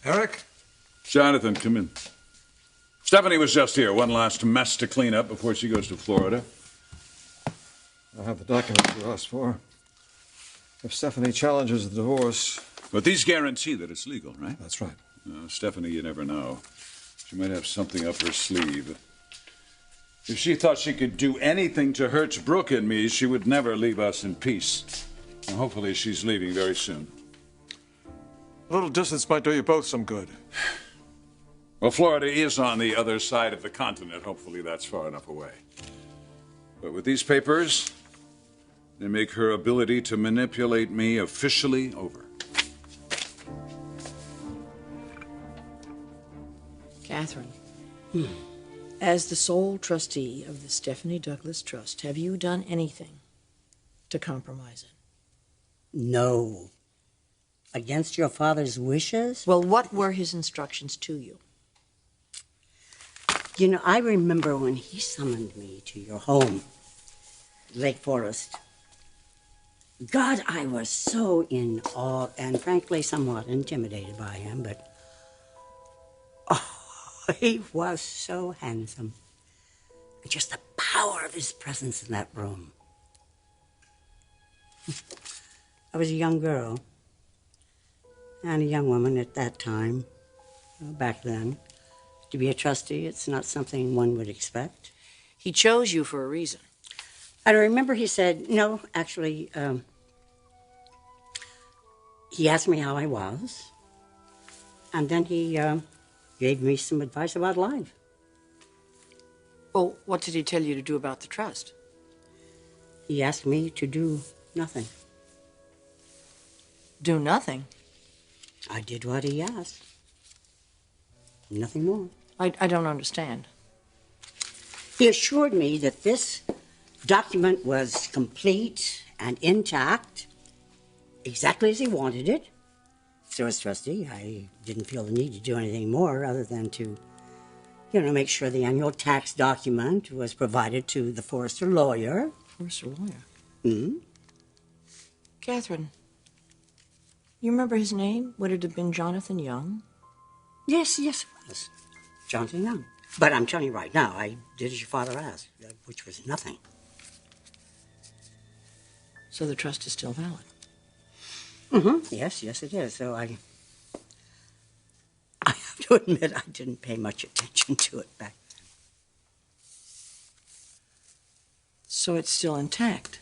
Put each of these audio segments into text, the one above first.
Eric? Jonathan, come in. Stephanie was just here. One last mess to clean up before she goes to Florida. I have the documents you asked for. If Stephanie challenges the divorce... But these guarantee that it's legal, right? That's right. Stephanie, you never know. She might have something up her sleeve. If she thought she could do anything to hurt Brooke and me, she would never leave us in peace. And hopefully she's leaving very soon. A little distance might do you both some good. Well, Florida is on the other side of the continent. Hopefully that's far enough away. But with these papers, they make her ability to manipulate me officially over. Catherine, as the sole trustee of the Stephanie Douglas Trust, have you done anything to compromise it? No. Against your father's wishes? Well, what were his instructions to you? You know, I remember when he summoned me to your home, Lake Forest. God, I was so in awe and frankly somewhat intimidated by him, but he was so handsome. And just the power of his presence in that room. I was a young girl and a young woman at that time, back then. To be a trustee, it's not something one would expect. He chose you for a reason. I remember he said, no, actually, he asked me how I was, and then he gave me some advice about life. Well, what did he tell you to do about the trust? He asked me to do nothing. Do nothing? I did what he asked. Nothing more. I don't understand. He assured me that this document was complete and intact, exactly as he wanted it. So as trustee, I didn't feel the need to do anything more other than to, make sure the annual tax document was provided to the Forrester lawyer. Forrester lawyer? Hmm? Catherine, you remember his name? Would it have been Jonathan Young? Yes, it was. Jonathan Young. But I'm telling you right now, I did as your father asked, which was nothing. So the trust is still valid? Mm-hmm. Yes, it is. So I have to admit I didn't pay much attention to it back then. So it's still intact?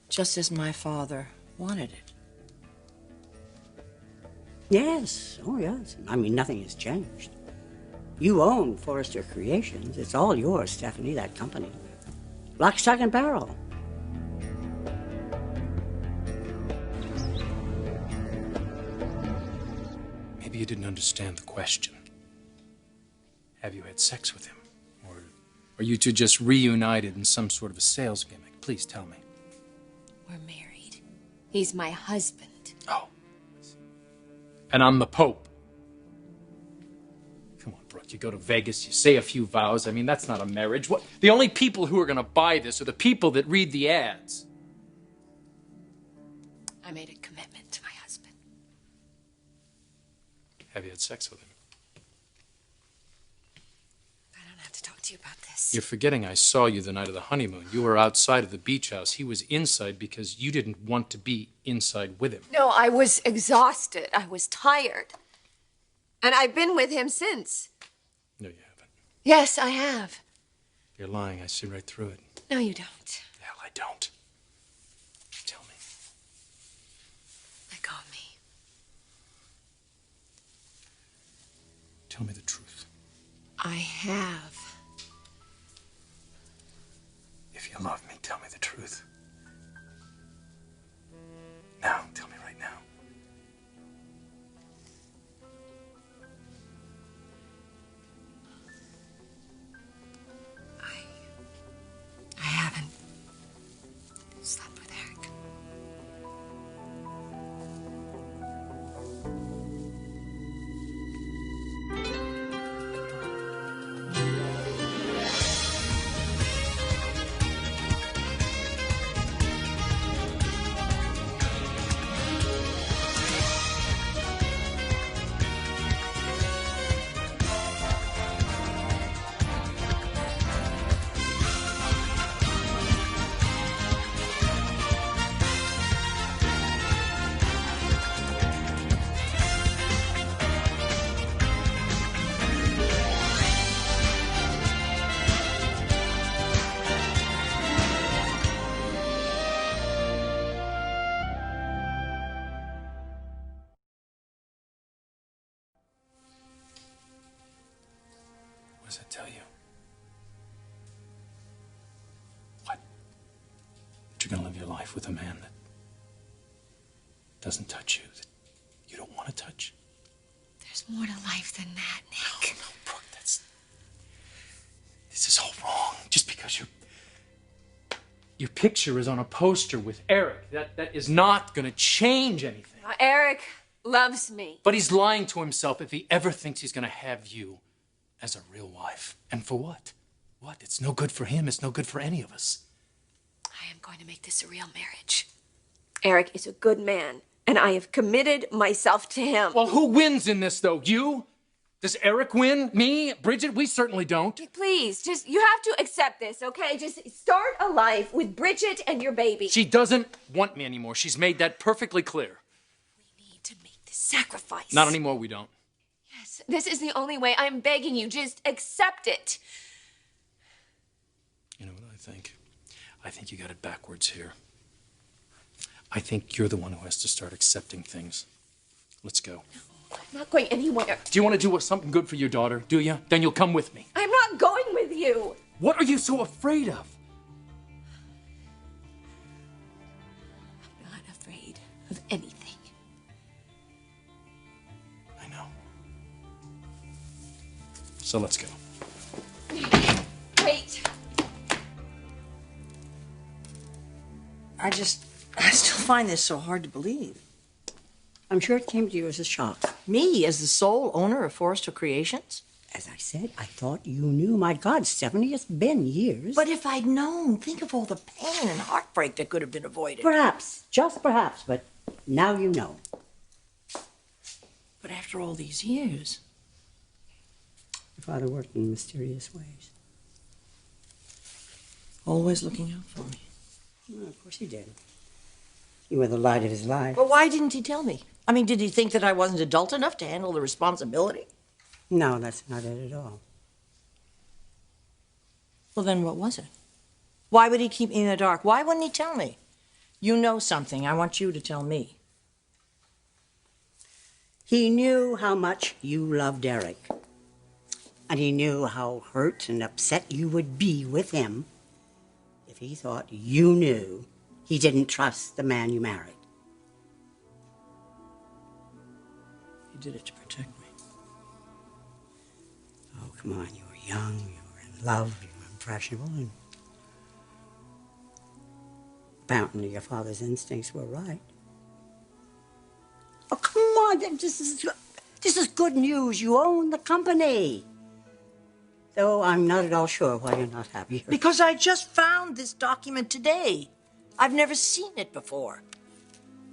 Just as my father wanted it? Yes. Oh, yes. I mean, nothing has changed. You own Forrester Creations. It's all yours, Stephanie, that company. Lock, stock, and barrel. Maybe you didn't understand the question. Have you had sex with him? Or are you two just reunited in some sort of a sales gimmick? Please tell me. We're married. He's my husband. Oh. And I'm the Pope. Come on, Brooke, you go to Vegas, you say a few vows. I mean, that's not a marriage. What? The only people who are going to buy this are the people that read the ads. I made a commitment to my husband. Have you had sex with him? I don't have to talk to you about this. You're forgetting I saw you the night of the honeymoon. You were outside of the beach house. He was inside because you didn't want to be inside with him. No, I was exhausted. I was tired. And I've been with him since. No, you haven't. Yes, I have. You're lying. I see right through it. No, you don't. Hell, I don't. Tell me. Let go of me. Tell me the truth. I have. If you love me, tell me the truth. Now, tell me right now. I haven't slept with Eric. does that tell you? What? That you're going to live your life with a man that doesn't touch you, that you don't want to touch? There's more to life than that, Nick. No, Brooke, this is all wrong. Just because your picture is on a poster with Eric, that is not going to change anything. Eric loves me. But he's lying to himself if he ever thinks he's going to have you as a real wife. And for what? What? It's no good for him. It's no good for any of us. I am going to make this a real marriage. Eric is a good man, and I have committed myself to him. Well, who wins in this, though? You? Does Eric win? Me? Bridget? We certainly don't. Please, you have to accept this, okay? Just start a life with Bridget and your baby. She doesn't want me anymore. She's made that perfectly clear. We need to make this sacrifice. Not anymore, we don't. Yes, this is the only way. I'm begging you, just accept it. You know what I think? I think you got it backwards here. I think you're the one who has to start accepting things. Let's go. I'm not going anywhere. Do you want to do something good for your daughter, do you? Then you'll come with me. I'm not going with you. What are you so afraid of? I'm not afraid of anything. I know. So let's go. Wait. I still find this so hard to believe. I'm sure it came to you as a shock. Me, as the sole owner of Forrester Creations? As I said, I thought you knew. My God, Stephanie, it's been years. But if I'd known, think of all the pain and heartbreak that could have been avoided. Perhaps, just perhaps, but now you know. But after all these years... Your father worked in mysterious ways. Always looking out for me. Well, of course he did. You were the light of his life. But why didn't he tell me? I mean, did he think that I wasn't adult enough to handle the responsibility? No, that's not it at all. Well, then what was it? Why would he keep me in the dark? Why wouldn't he tell me? You know something. I want you to tell me. He knew how much you loved Eric. And he knew how hurt and upset you would be with him if he thought you knew he didn't trust the man you married. He did it to protect me. Oh, come on. You were young, you were in love, you were impressionable, and apparently your father's instincts were right. Oh, come on. This is good news. You own the company. Though I'm not at all sure why you're not happier. Because I just found this document today. I've never seen it before.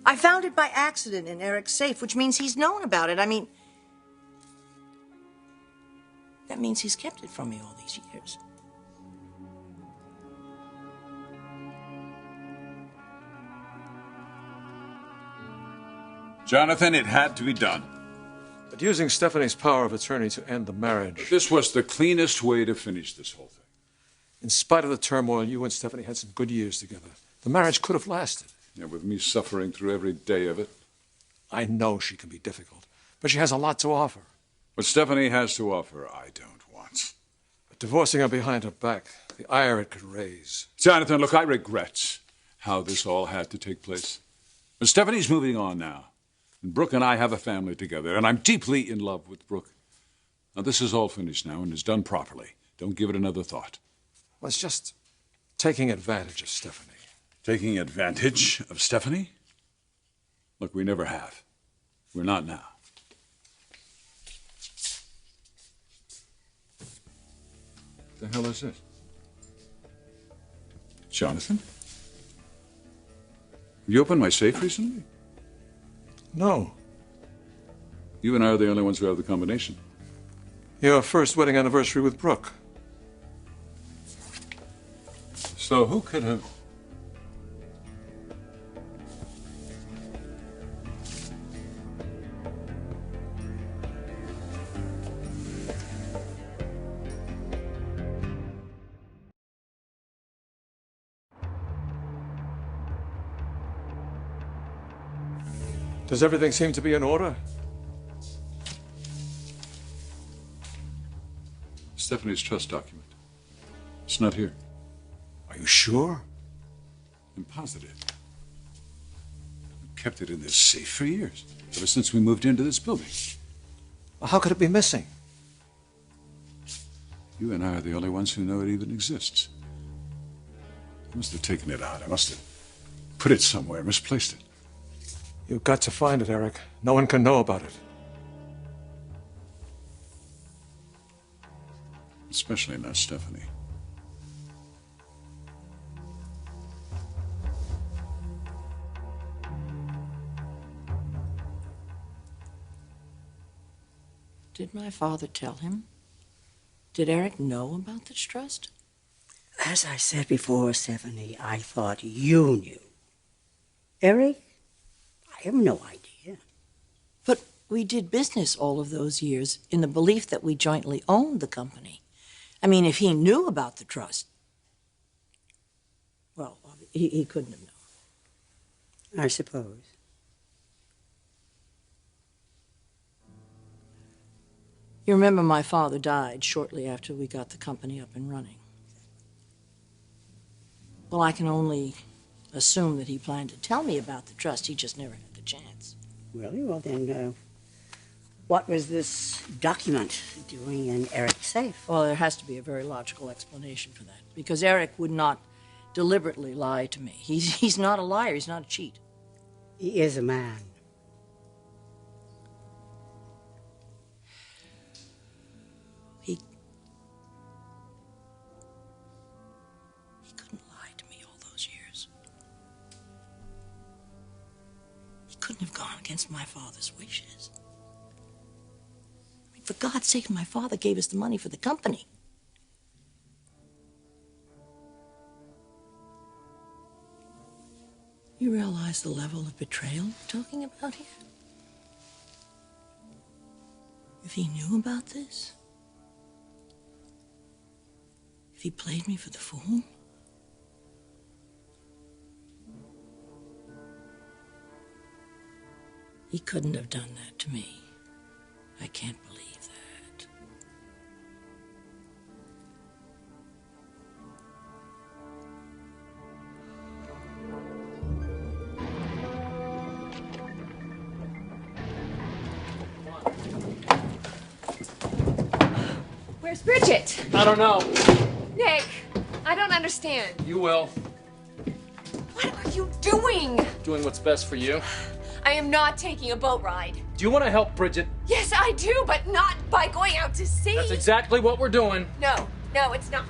I found it by accident in Eric's safe, which means he's known about it. I mean, that means he's kept it from me all these years. Jonathan, it had to be done. But using Stephanie's power of attorney to end the marriage... This was the cleanest way to finish this whole thing. In spite of the turmoil, you and Stephanie had some good years together. The marriage could have lasted. Yeah, with me suffering through every day of it. I know she can be difficult, but she has a lot to offer. What Stephanie has to offer, I don't want. But divorcing her behind her back, the ire it could raise... Jonathan, look, I regret how this all had to take place. But Stephanie's moving on now. And Brooke and I have a family together, and I'm deeply in love with Brooke. Now, this is all finished now and is done properly. Don't give it another thought. Well, it's just taking advantage of Stephanie. Taking advantage of Stephanie? Look, we never have. We're not now. What the hell is this? Jonathan? Have you opened my safe recently? No. You and I are the only ones who have the combination. Your first wedding anniversary with Brooke. So who could have... Does everything seem to be in order? Stephanie's trust document. It's not here. Are you sure? I'm positive. I've kept it in this safe for years, ever since we moved into this building. Well, how could it be missing? You and I are the only ones who know it even exists. I must have taken it out. I must have put it somewhere, misplaced it. You've got to find it, Eric. No one can know about it. Especially not Stephanie. Did my father tell him? Did Eric know about this trust? As I said before, Stephanie, I thought you knew. Eric, I have no idea. But we did business all of those years in the belief that we jointly owned the company. I mean, if he knew about the trust, well, he couldn't have known. I suppose. You remember my father died shortly after we got the company up and running. Well, I can only assume that he planned to tell me about the trust. He just never had the chance. Really? Well, then, what was this document doing in Eric's safe? Well, there has to be a very logical explanation for that, because Eric would not deliberately lie to me. He's not a liar. He's not a cheat. He is a man. He couldn't lie to me all those years. He couldn't have gone against my father's wishes. I mean, for God's sake, my father gave us the money for the company. You realize the level of betrayal we're talking about here? If he knew about this, if he played me for the fool, he couldn't have done that to me. I can't believe that. Where's Bridget? I don't know. Nick, I don't understand. You will. What are you doing? Doing what's best for you. I am not taking a boat ride. Do you want to help Bridget? Yes, I do, but not by going out to sea. That's exactly what we're doing. No, it's not.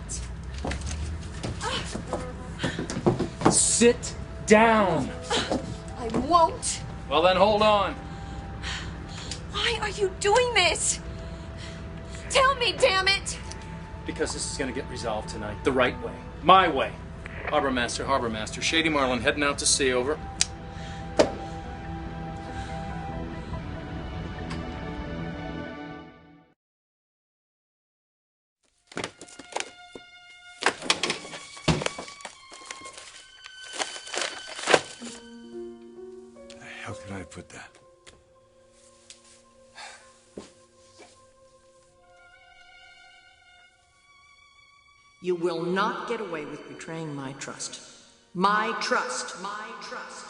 Sit down. I won't. Well, then hold on. Why are you doing this? Tell me, damn it! Because this is going to get resolved tonight. The right way. My way. Harbor Master. Shady Marlin heading out to sea, over. How could I put that? You will not get away with betraying my trust. My trust. My trust.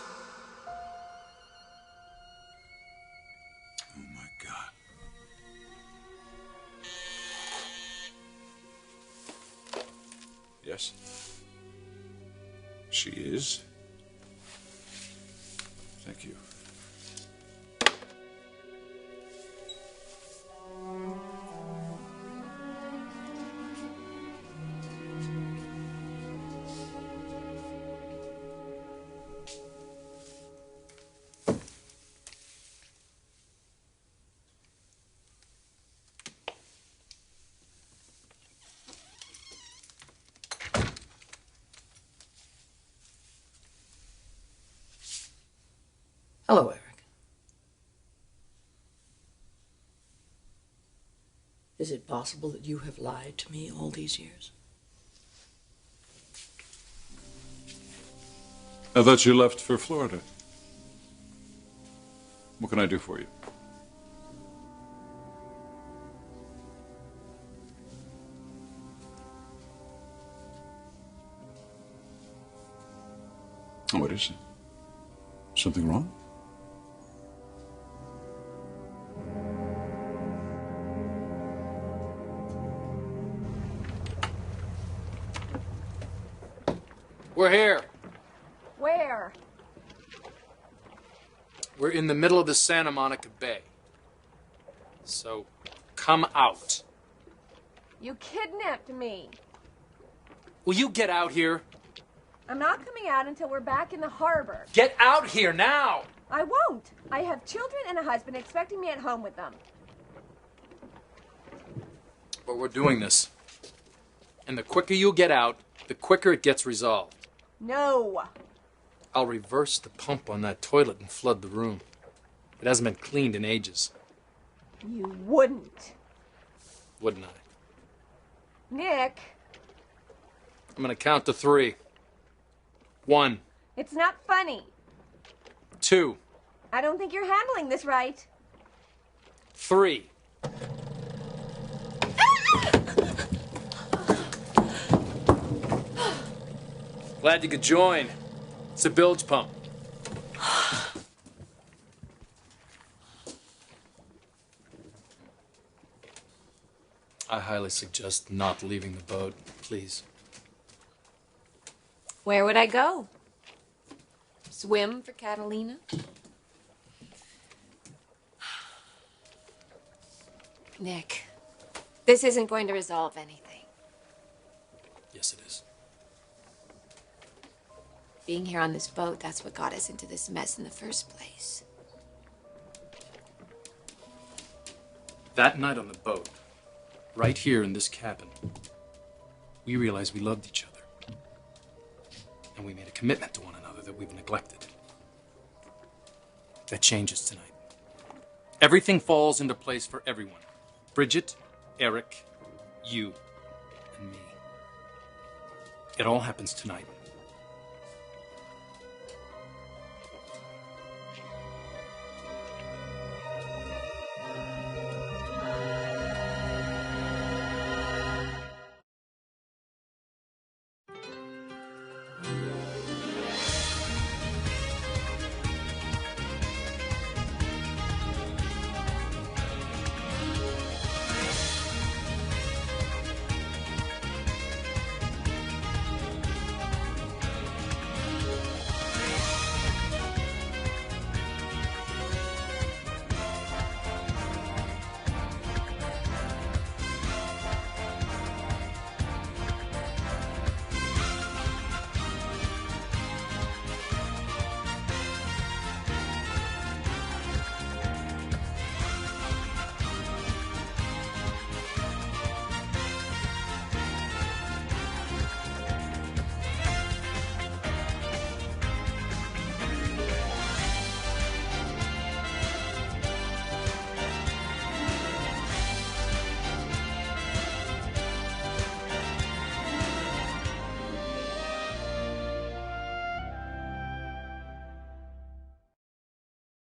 Oh, my God. Yes? She is? Thank you. Hello, Eric. Is it possible that you have lied to me all these years? I thought you left for Florida. What can I do for you? What is it? Something wrong? We're here. Where? We're in the middle of the Santa Monica Bay. So, come out. You kidnapped me. Will you get out here? I'm not coming out until we're back in the harbor. Get out here now! I won't. I have children and a husband expecting me at home with them. But we're doing this. And the quicker you get out, the quicker it gets resolved. No. I'll reverse the pump on that toilet and flood the room. It hasn't been cleaned in ages. You wouldn't. Wouldn't I? Nick. I'm gonna count to 3. 1, It's not funny. 2, I don't think you're handling this right. 3. Glad you could join. It's a bilge pump. I highly suggest not leaving the boat, please. Where would I go? Swim for Catalina? Nick, this isn't going to resolve anything. Yes, it is. Being here on this boat, that's what got us into this mess in the first place. That night on the boat, right here in this cabin, we realized we loved each other. And we made a commitment to one another that we've neglected. That changes tonight. Everything falls into place for everyone. Bridget, Eric, you, and me. It all happens tonight.